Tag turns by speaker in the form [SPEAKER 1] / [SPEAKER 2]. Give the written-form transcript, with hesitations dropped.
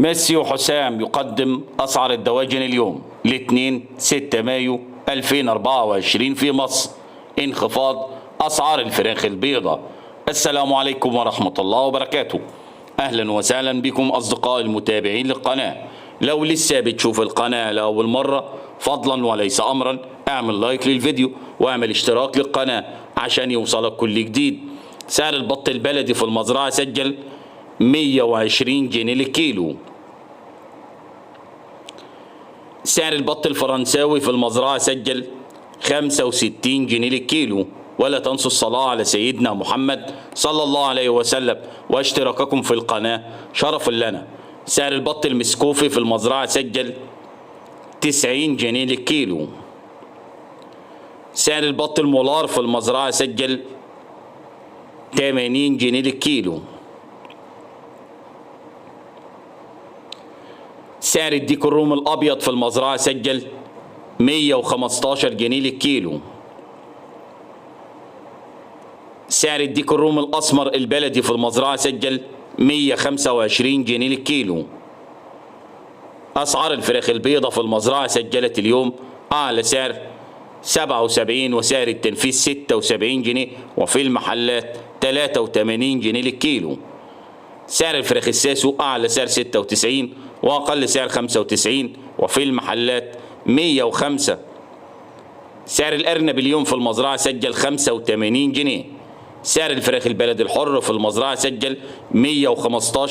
[SPEAKER 1] ميسي وحسام يقدم أسعار الدواجن اليوم لاثنين 6 مايو 2024 في مصر. انخفاض أسعار الفراخ البيضاء. السلام عليكم ورحمة الله وبركاته. أهلا وسهلا بكم أصدقائي المتابعين للقناة. لو لسه بتشوف القناة لأول مرة فضلا وليس أمرا اعمل لايك للفيديو واعمل اشتراك للقناة عشان يوصلك كل جديد. سعر البط البلدي في المزرعة سجل 120 جنيه للكيلو. سعر البط الفرنساوي في المزرعة سجل 65 جنيه للكيلو. ولا تنسوا الصلاة على سيدنا محمد صلى الله عليه وسلم واشتراككم في القناة شرف لنا. سعر البط المسكوفي في المزرعة سجل 90 جنيه للكيلو. سعر البط المولار في المزرعة سجل 80 جنيه للكيلو. سعر الديك الرومي الأبيض في المزرعة سجل 115 جنيه للكيلو. سعر الديك الرومي الأسمر البلدي في المزرعة سجل 125 جنيه للكيلو. أسعار الفراخ البيضاء في المزرعة سجلت اليوم أعلى سعر 77 وسعر التنفيذ 76 جنيه وفي المحلات 83 جنيه للكيلو. سعر الفراخ الساسو أعلى سعر 96 وأقل سعر 95 وفي المحلات 105. سعر الأرنب اليوم في المزرعة سجل 85 جنيه. سعر الفراخ البلدي الحر في المزرعة سجل 115